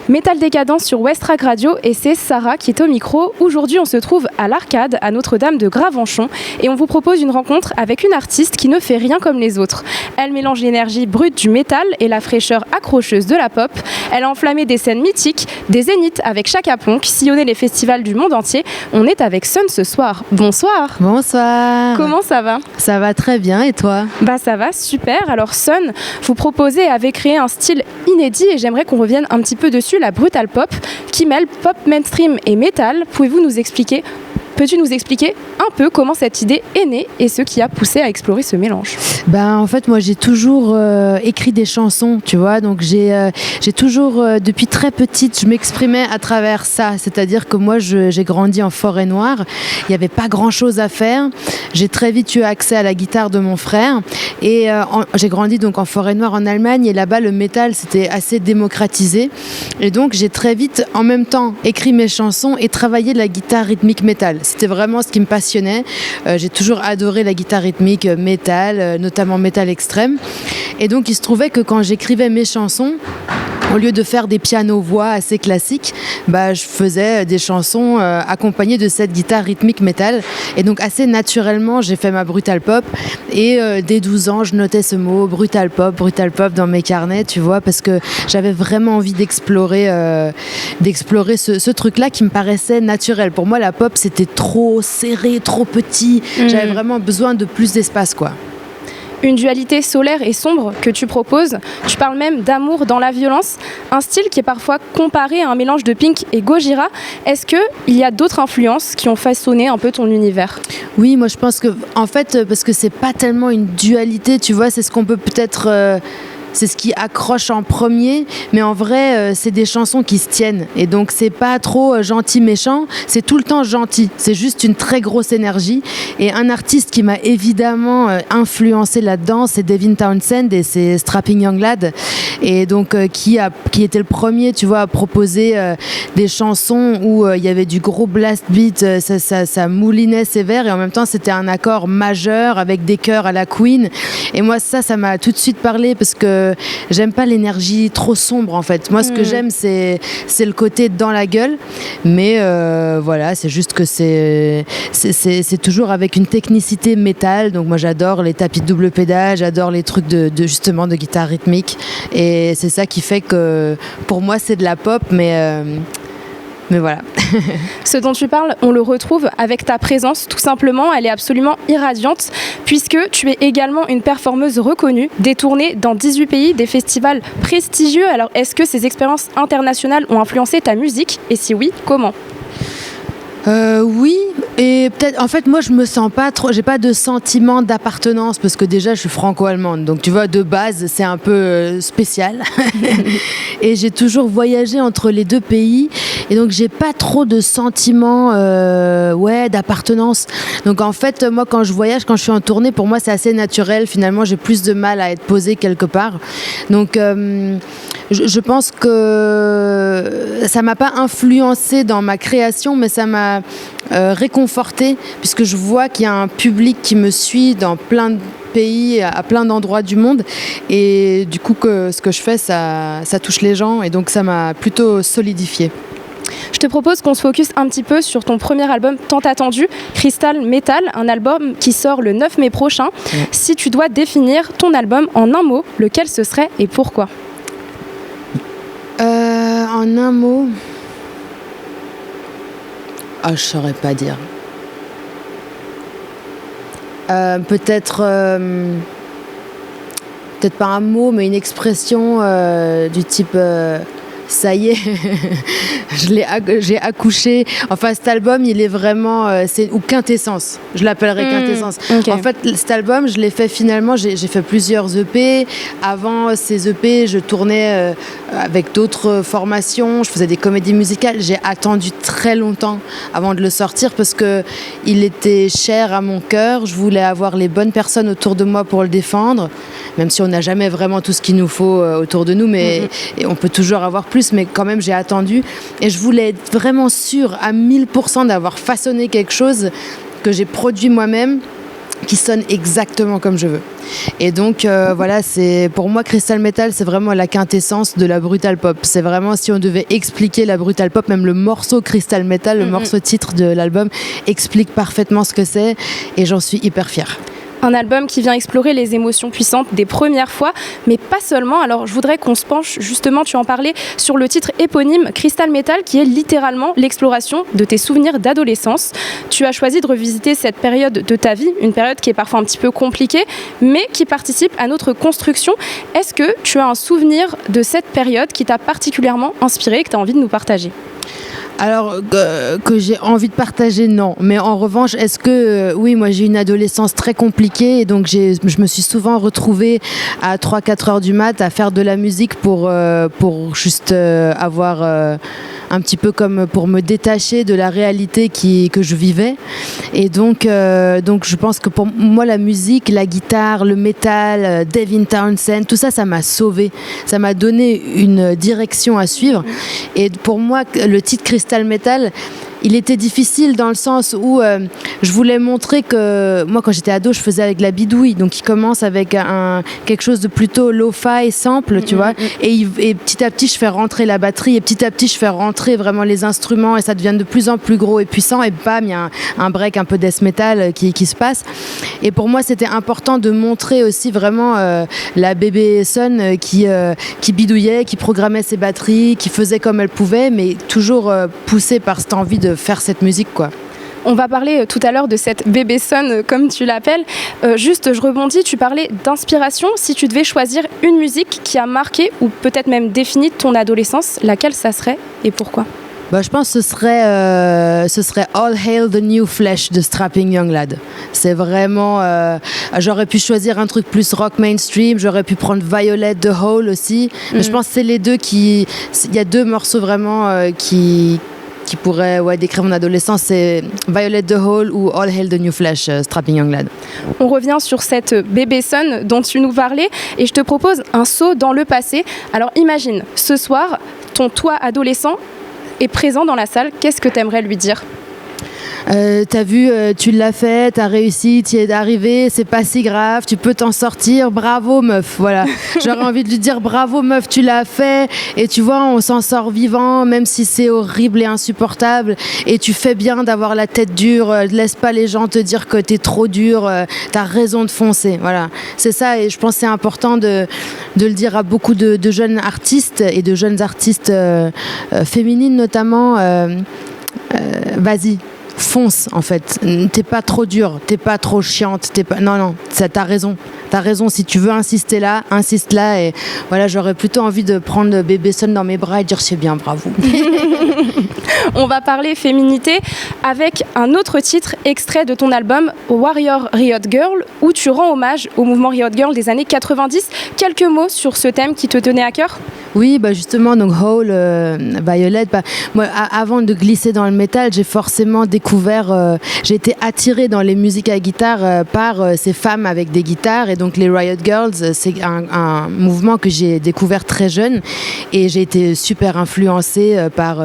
Métal Décadence sur Westrack Radio et c'est Sarah qui est au micro. Aujourd'hui, on se trouve à l'Arcade, à Notre-Dame de Gravenchon et on vous propose une rencontre avec une artiste qui ne fait rien comme les autres. Elle mélange l'énergie brute du métal et la fraîcheur accrocheuse de la pop. Elle a enflammé des scènes mythiques, des zéniths avec Chaka Ponk, sillonné les festivals du monde entier. On est avec Sun ce soir. Bonsoir. Bonsoir. Comment ça va ? Ça va très bien et toi ? Bah ça va, super. Alors Sun, vous proposez et avez créé un style inédit et j'aimerais qu'on revienne un petit peu dessus, la brutal pop, qui mêle pop mainstream et métal. Peux-tu nous expliquer un peu comment cette idée est née et ce qui a poussé à explorer ce mélange ? En fait, moi, j'ai toujours écrit des chansons, tu vois. Donc, j'ai toujours, depuis très petite, je m'exprimais à travers ça. C'est-à-dire que moi, j'ai grandi en Forêt-Noire. Il n'y avait pas grand-chose à faire. J'ai très vite eu accès à la guitare de mon frère. Et j'ai grandi donc en Forêt-Noire en Allemagne. Et là-bas, le métal, c'était assez démocratisé. Et donc, j'ai très vite, en même temps, écrit mes chansons et travaillé de la guitare rythmique métal. C'était vraiment ce qui me passionnait. J'ai toujours adoré la guitare rythmique métal, notamment métal extrême. Et donc, il se trouvait que quand j'écrivais mes chansons, au lieu de faire des pianos-voix assez classiques, je faisais des chansons accompagnées de cette guitare rythmique métal. Et donc, assez naturellement, j'ai fait ma brutal pop. Et dès 12 ans, je notais ce mot, brutal pop, dans mes carnets, tu vois, parce que j'avais vraiment envie d'explorer ce truc-là qui me paraissait naturel. Pour moi, la pop, c'était trop serré, trop petit. J'avais vraiment besoin de plus d'espace, quoi. Une dualité solaire et sombre que tu proposes. Tu parles même d'amour dans la violence, un style qui est parfois comparé à un mélange de Pink et Gojira. Est-ce qu'il y a d'autres influences qui ont façonné un peu ton univers ? Oui, moi je pense que, en fait, parce que c'est pas tellement une dualité, tu vois, c'est ce qu'on peut peut-être... c'est ce qui accroche en premier, mais en vrai, c'est des chansons qui se tiennent. Et donc, c'est pas trop gentil-méchant, c'est tout le temps gentil. C'est juste une très grosse énergie. Et un artiste qui m'a évidemment influencé là-dedans, c'est Devin Townsend et c'est Strapping Young Lad. Et donc, qui était le premier, tu vois, à proposer des chansons où il y avait du gros blast beat, ça moulinait sévère, et en même temps, c'était un accord majeur avec des chœurs à la Queen. Et moi, ça m'a tout de suite parlé parce que j'aime pas l'énergie trop sombre en fait. Moi ce que j'aime c'est le côté dans la gueule, mais voilà, c'est juste que c'est toujours avec une technicité métal. Donc moi j'adore les tapis de double pédale, j'adore les trucs de justement de guitare rythmique, et c'est ça qui fait que pour moi c'est de la pop, mais voilà. Ce dont tu parles, on le retrouve avec ta présence, tout simplement. Elle est absolument irradiante, puisque tu es également une performeuse reconnue, détournée dans 18 pays, des festivals prestigieux. Alors, est-ce que ces expériences internationales ont influencé ta musique ? Et si oui, comment ? Oui, et peut-être, en fait, moi, je me sens pas trop, j'ai pas de sentiment d'appartenance parce que déjà, je suis franco-allemande, donc tu vois, de base, c'est un peu spécial. Et j'ai toujours voyagé entre les deux pays, et donc j'ai pas trop de sentiment, d'appartenance. Donc en fait, moi, quand je voyage, quand je suis en tournée, pour moi, c'est assez naturel. Finalement, j'ai plus de mal à être posée quelque part. Donc je pense que ça m'a pas influencé dans ma création, mais ça m'a réconfortée, puisque je vois qu'il y a un public qui me suit dans plein de pays, à plein d'endroits du monde, et du coup que ce que je fais, ça touche les gens, et donc ça m'a plutôt solidifiée. Je te propose qu'on se focus un petit peu sur ton premier album tant attendu, Crystal Metal, un album qui sort le 9 mai prochain. Si tu dois définir ton album en un mot, lequel ce serait et pourquoi ? En un mot... je saurais pas dire. Peut-être pas un mot, mais une expression du type ça y est, j'ai accouché. Enfin, cet album, il est vraiment... ou quintessence. Je l'appellerais quintessence. Okay. En fait, cet album, je l'ai fait finalement... J'ai fait plusieurs EP. Avant ces EP, je tournais avec d'autres formations. Je faisais des comédies musicales. J'ai attendu très longtemps avant de le sortir parce qu'il était cher à mon cœur. Je voulais avoir les bonnes personnes autour de moi pour le défendre. Même si on n'a jamais vraiment tout ce qu'il nous faut autour de nous. Mais et on peut toujours avoir plus. Mais quand même, j'ai attendu. Et je voulais être vraiment sûre à 1000% d'avoir façonné quelque chose que j'ai produit moi-même qui sonne exactement comme je veux. Et donc voilà, c'est pour moi Crystal Metal, c'est vraiment la quintessence de la brutal pop. C'est vraiment, si on devait expliquer la brutal pop, même le morceau Crystal Metal, le morceau titre de l'album explique parfaitement ce que c'est, et j'en suis hyper fière. Un album qui vient explorer les émotions puissantes des premières fois, mais pas seulement. Alors je voudrais qu'on se penche, justement, tu en parlais, sur le titre éponyme Crystal Metal, qui est littéralement l'exploration de tes souvenirs d'adolescence. Tu as choisi de revisiter cette période de ta vie, une période qui est parfois un petit peu compliquée, mais qui participe à notre construction. Est-ce que tu as un souvenir de cette période qui t'a particulièrement inspiré et que tu as envie de nous partager ? Alors, que j'ai envie de partager, non. Mais en revanche, est-ce que... oui, moi, j'ai une adolescence très compliquée. Et donc, je me suis souvent retrouvée à 3-4 heures du mat à faire de la musique pour juste avoir... un petit peu comme pour me détacher de la réalité que je vivais. Et donc je pense que pour moi, la musique, la guitare, le métal, Devin Townsend, tout ça, ça m'a sauvée. Ça m'a donné une direction à suivre. Et pour moi, le titre Crystal Metal, il était difficile dans le sens où je voulais montrer que moi, quand j'étais ado, je faisais avec la bidouille. Donc, il commence avec quelque chose de plutôt lo-fi, sample, tu vois. Et petit à petit, je fais rentrer la batterie. Et petit à petit, je fais rentrer vraiment les instruments. Et ça devient de plus en plus gros et puissant. Et bam, il y a un break un peu death metal qui se passe. Et pour moi, c'était important de montrer aussi vraiment la bébé Son qui bidouillait, qui programmait ses batteries, qui faisait comme elle pouvait, mais toujours poussée par cette envie de faire cette musique, quoi. On va parler tout à l'heure de cette bébé Son, comme tu l'appelles. Juste, je rebondis, tu parlais d'inspiration. Si tu devais choisir une musique qui a marqué ou peut-être même défini ton adolescence, laquelle ça serait et pourquoi ? Je pense que ce serait All Hail the New Flesh de Strapping Young Lad. C'est vraiment... j'aurais pu choisir un truc plus rock mainstream, j'aurais pu prendre Violet the Hole aussi. Mais je pense que c'est les deux qui... Il y a deux morceaux vraiment qui pourraient décrire mon adolescence, c'est Violet the Hole ou All Hail the New Flesh, Strapping Young Lad. On revient sur cette bébé Son dont tu nous parlais et je te propose un saut dans le passé. Alors imagine, ce soir, ton toi adolescent est présent dans la salle, qu'est-ce que tu aimerais lui dire ? T'as vu, tu l'as fait, t'as réussi, t'y es arrivé, c'est pas si grave, tu peux t'en sortir, bravo meuf, voilà. J'aurais envie de lui dire bravo meuf, tu l'as fait, et tu vois, on s'en sort vivant, même si c'est horrible et insupportable, et tu fais bien d'avoir la tête dure, laisse pas les gens te dire que t'es trop dur, t'as raison de foncer, voilà. C'est ça, et je pense que c'est important de le dire à beaucoup de jeunes artistes, et de jeunes artistes féminines notamment, vas-y. Fonce, en fait. T'es pas trop dure, t'es pas trop chiante, non, t'as raison. T'as raison, si tu veux insister là, insiste là. Et voilà, j'aurais plutôt envie de prendre bébé Son dans mes bras et dire c'est bien, bravo. On va parler féminité avec un autre titre extrait de ton album Warrior Riot Girl, où tu rends hommage au mouvement Riot Girl des années 90. Quelques mots sur ce thème qui te tenait à cœur ? Oui, justement, donc Hole, Violet, moi, avant de glisser dans le métal, j'ai forcément découvert, j'ai été attirée dans les musiques à guitare par ces femmes avec des guitares, et donc les Riot Girls, c'est un mouvement que j'ai découvert très jeune, et j'ai été super influencée par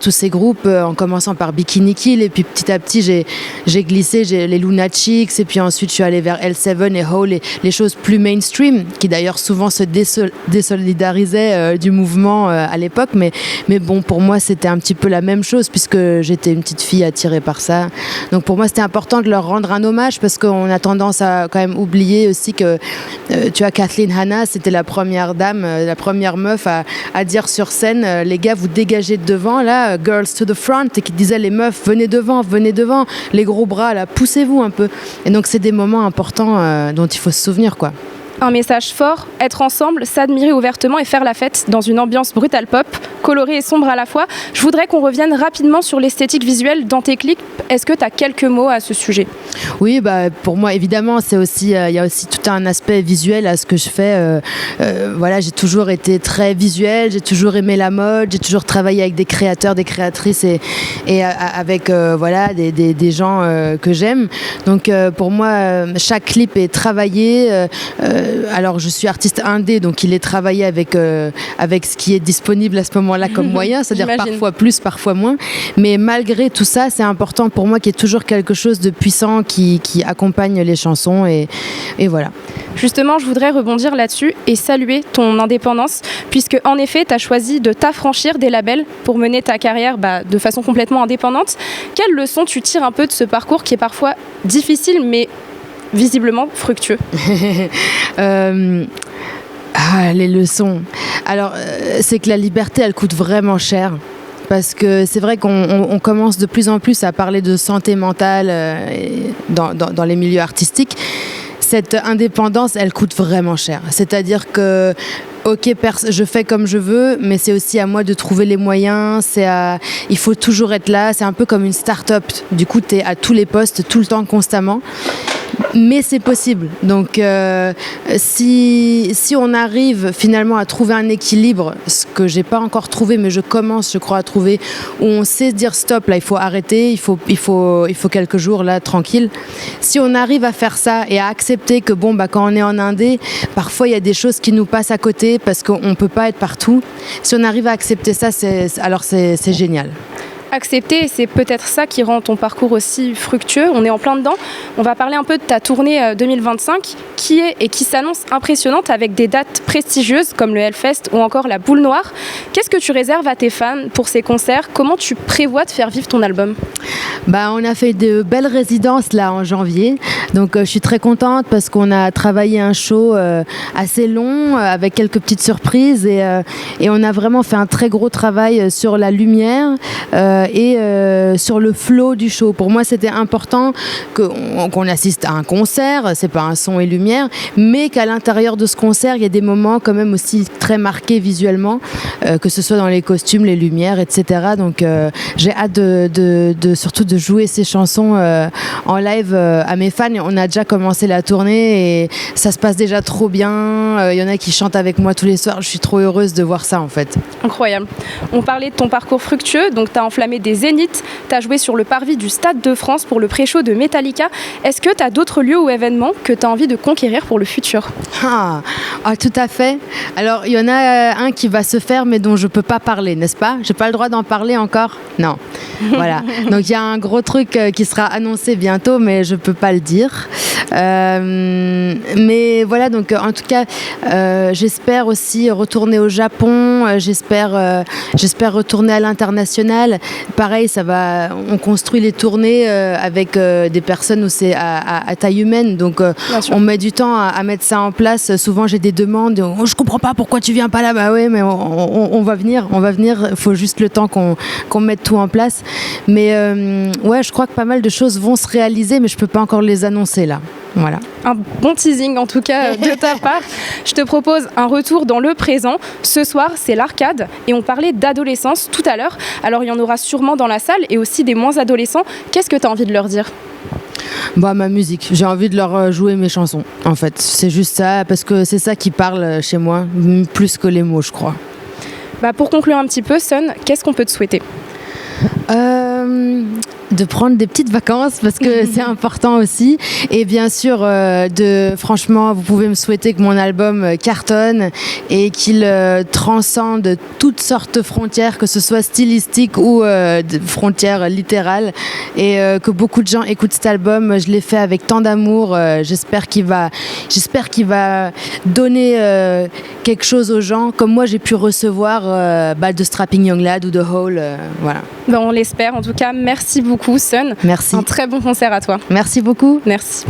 tous ces groupes, en commençant par Bikini Kill, et puis petit à petit j'ai glissé, j'ai les Lunatics, et puis ensuite je suis allée vers L7 et Hole, les choses plus mainstream, qui d'ailleurs souvent se désolidarisaient du mouvement à l'époque, mais bon, pour moi c'était un petit peu la même chose puisque j'étais une petite fille attirée par ça, donc pour moi c'était important de leur rendre un hommage, parce qu'on a tendance à quand même oublier aussi que tu vois, Kathleen Hanna, c'était la première dame, la première meuf à dire sur scène, les gars, vous dégagez de devant là, girls to the front, et qui disait les meufs, venez devant, les gros bras là, poussez-vous un peu, et donc c'est des moments importants dont il faut se souvenir, quoi. Un message fort, être ensemble, s'admirer ouvertement et faire la fête dans une ambiance brutal pop, colorée et sombre à la fois. Je voudrais qu'on revienne rapidement sur l'esthétique visuelle dans tes clips. Est-ce que tu as quelques mots à ce sujet ? Oui, pour moi, évidemment, c'est aussi, il y a aussi tout un aspect visuel à ce que je fais. Voilà, j'ai toujours été très visuelle, j'ai toujours aimé la mode, j'ai toujours travaillé avec des créateurs, des créatrices et avec voilà, des gens que j'aime. Donc, pour moi, chaque clip est travaillé. Alors je suis artiste indé, donc il est travaillé avec ce qui est disponible à ce moment moment-là comme moyen, c'est-à-dire J'imagine. parfois plus, parfois moins. Mais malgré tout ça, c'est important pour moi qu'il y ait toujours quelque chose de puissant qui accompagne les chansons et voilà. Justement, je voudrais rebondir là-dessus et saluer ton indépendance, puisque en effet, tu as choisi de t'affranchir des labels pour mener ta carrière de façon complètement indépendante. Quelles leçons tu tires un peu de ce parcours qui est parfois difficile, mais visiblement fructueux? Les leçons. Alors, c'est que la liberté, elle coûte vraiment cher. Parce que c'est vrai qu'on commence de plus en plus à parler de santé mentale dans les milieux artistiques. Cette indépendance, elle coûte vraiment cher. C'est-à-dire que, ok, je fais comme je veux, mais c'est aussi à moi de trouver les moyens. Il faut toujours être là. C'est un peu comme une start-up. Du coup, tu es à tous les postes, tout le temps, constamment. Mais c'est possible. Donc, si on arrive finalement à trouver un équilibre, ce que j'ai pas encore trouvé, mais je commence, je crois, à trouver, où on sait dire stop, là, il faut arrêter, il faut quelques jours là, tranquille. Si on arrive à faire ça et à accepter que quand on est en indé, parfois il y a des choses qui nous passent à côté parce qu'on peut pas être partout. Si on arrive à accepter ça, alors c'est génial. Accepter, et c'est peut-être ça qui rend ton parcours aussi fructueux. On est en plein dedans. On va parler un peu de ta tournée 2025 qui est et qui s'annonce impressionnante avec des dates prestigieuses comme le Hellfest ou encore la Boule Noire. Qu'est-ce que tu réserves à tes fans pour ces concerts? Comment tu prévois de faire vivre ton album? On a fait de belles résidences là en janvier, donc je suis très contente parce qu'on a travaillé un show assez long avec quelques petites surprises et on a vraiment fait un très gros travail sur la lumière et sur le flow du show. Pour moi, c'était important qu'on assiste à un concert, c'est pas un son et lumière, mais qu'à l'intérieur de ce concert, il y a des moments quand même aussi très marqués visuellement, que ce soit dans les costumes, les lumières, etc. Donc j'ai hâte surtout de jouer ces chansons en live à mes fans. On a déjà commencé la tournée et ça se passe déjà trop bien. Il y en a qui chantent avec moi tous les soirs. Je suis trop heureuse de voir ça en fait. Incroyable. On parlait de ton parcours fructueux, donc tu as enflammé des zéniths, tu as joué sur le parvis du Stade de France pour le pré-show de Metallica. Est-ce que tu as d'autres lieux ou événements que tu as envie de conquérir pour le futur? Tout à fait. Alors, il y en a un qui va se faire, mais dont je ne peux pas parler, n'est-ce pas? Je n'ai pas le droit d'en parler encore? Non. Voilà. Donc, il y a un gros truc qui sera annoncé bientôt, mais je ne peux pas le dire. Mais voilà, donc en tout cas, j'espère aussi retourner au Japon, j'espère retourner à l'international. Pareil, on construit les tournées avec des personnes où c'est à taille humaine, donc on met du temps à mettre ça en place. Souvent j'ai des demandes, je comprends pas pourquoi tu viens pas là. Bah ouais, mais on va venir, il faut juste le temps qu'on mette tout en place. Mais ouais, je crois que pas mal de choses vont se réaliser, mais je peux pas encore les annoncer là. Voilà. Un bon teasing en tout cas de ta part. Je te propose un retour dans le présent. Ce soir, c'est l'Arcade et on parlait d'adolescence tout à l'heure. Alors il y en aura sûrement dans la salle et aussi des moins adolescents. Qu'est-ce que tu as envie de leur dire? Ma musique. J'ai envie de leur jouer mes chansons, en fait. C'est juste ça, parce que c'est ça qui parle chez moi, plus que les mots, je crois. Pour conclure un petit peu, Sun, qu'est-ce qu'on peut te souhaiter? De prendre des petites vacances parce que c'est important aussi, et bien sûr franchement vous pouvez me souhaiter que mon album cartonne et qu'il transcende toutes sortes de frontières, que ce soit stylistique ou de frontières littérales, et que beaucoup de gens écoutent cet album. Je l'ai fait avec tant d'amour, j'espère qu'il va donner quelque chose aux gens comme moi j'ai pu recevoir de Strapping Young Lad ou de Hole, voilà. On l'espère en tout cas. Merci beaucoup Sun. Merci. Un très bon concert à toi. Merci beaucoup. Merci.